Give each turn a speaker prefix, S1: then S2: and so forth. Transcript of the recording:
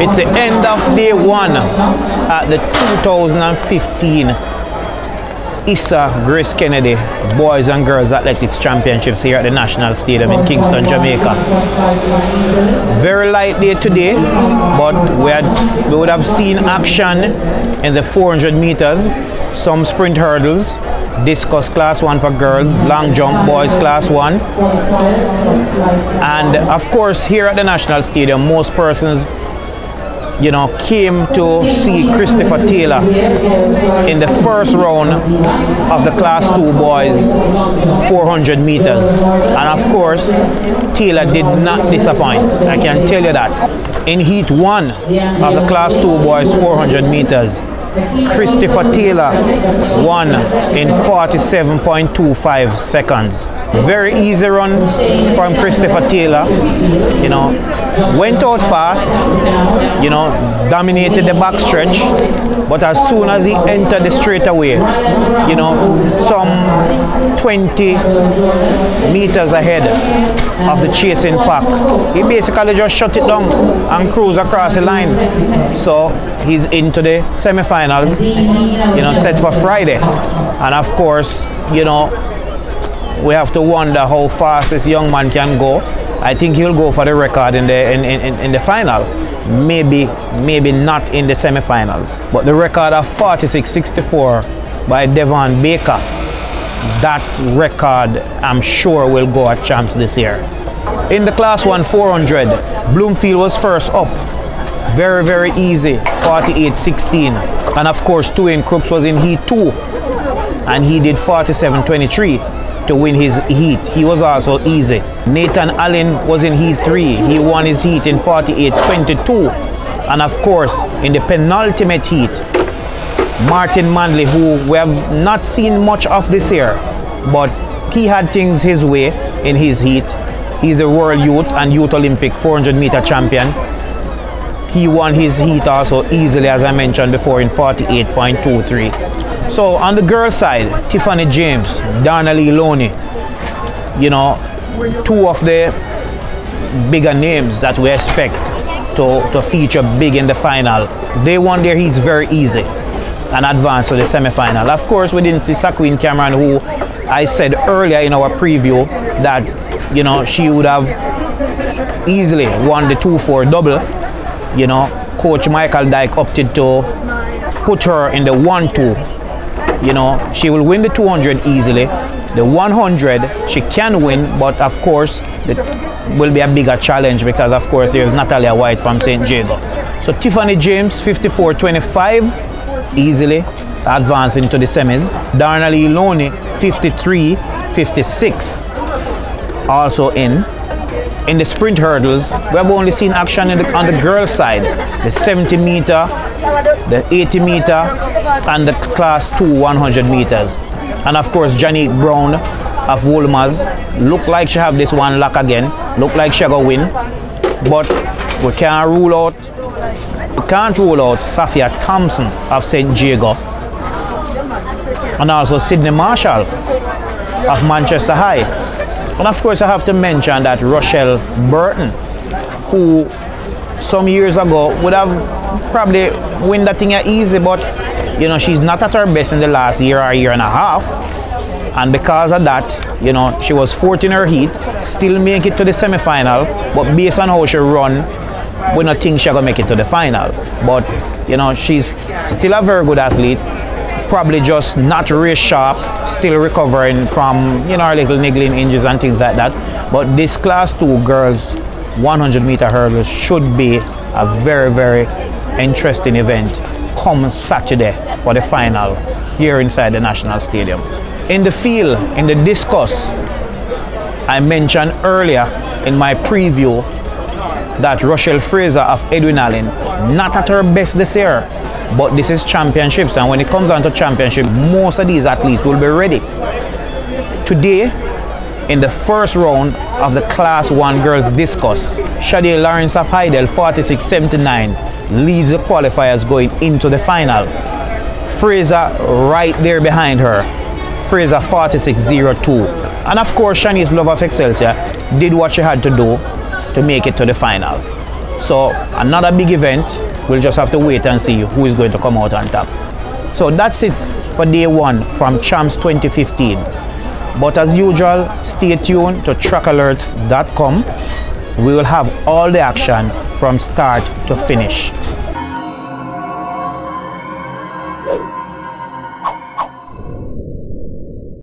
S1: It's the end of day one at the 2015 Issa Grace Kennedy Boys and Girls Athletics Championships here at the National Stadium in Kingston, Jamaica. Very light day today, but we would have seen action in the 400 meters, some sprint hurdles, discus class 1 for girls, long jump boys class 1, and of course here at the National Stadium most persons came to see Christopher Taylor in the first round of the class 2 boys 400 meters, and of course Taylor did not disappoint, I can tell you that. In heat 1 of the class 2 boys 400 meters, Christopher Taylor won in 47.25 seconds. Very easy run from Christopher Taylor, went out fast, dominated the backstretch, but as soon as he entered the straightaway, some 20 meters ahead of the chasing pack, he basically just shut it down and cruised across the line. So he's into the semi-finals, set for Friday. And of course, we have to wonder how fast this young man can go. I think he'll go for the record in the final. Maybe not in the semi-finals. But the record of 46.64 by Devon Baker, that record I'm sure will go at champs this year. In the class 1 400, Bloomfield was first up. Very, very easy, 48.16. And of course, Tuane Crooks was in heat 2, and he did 47.23 to win his heat. He was also easy. Nathan Allen was in heat 3. He won his heat in 48.22. And of course, in the penultimate heat, Martin Manley, who we have not seen much of this year, but he had things his way in his heat. He's the World Youth and Youth Olympic 400 meter champion. He won his heat also easily, as I mentioned before, in 48.23. So on the girls' side, Tiffany James, Darnally Loney, two of the bigger names that we expect to feature big in the final. They won their heats very easy and advanced to the semi-final. Of course, we didn't see Saquin Cameron, who I said earlier in our preview that she would have easily won the 2-4 double. Coach Michael Dyke opted to put her in the 1-2. She will win the 200 easily. The 100 she can win, but of course it will be a bigger challenge because of course there's Natalia White from St. Jago. So Tiffany James 54.25 easily advancing to the semis. Darnally Loney 53.56 also in. In the sprint hurdles, we have only seen action on the girls' side. The 70 meter, the 80 meter, and the class 2 100 meters. And of course, Janique Brown of Wolmer's look like she have this one lock again. Look like she gonna win. But we can't rule out Safia Thompson of St. Jago. And also Sydney Marshall of Manchester High. And of course I have to mention that Rochelle Burton, who some years ago would have probably win that thing easy, but she's not at her best in the last year or year and a half. And because of that, she was fourth in her heat, still make it to the semi-final, but based on how she run, we don't think she's gonna make it to the final. But she's still a very good athlete. Probably just not race sharp, still recovering from her little niggling injuries and things like that. But this class 2 girls 100 meter hurdles should be a very, very interesting event come Saturday for the final here inside the National Stadium. In the field, in the discus, I mentioned earlier in my preview that Rochelle Fraser of Edwin Allen not at her best this year. But this is championships, and when it comes down to championship, most of these athletes will be ready. Today, in the first round of the Class 1 girls discus, Shadé Lawrence of Heidel, 46.79, leads the qualifiers going into the final. Fraser right there behind her, Fraser 46.02. And of course, Shanice Love of Excelsior did what she had to do to make it to the final. So another big event, we'll just have to wait and see who is going to come out on top. So that's it for day one from Champs 2015. But as usual, stay tuned to trackalerts.com. We will have all the action from start to finish.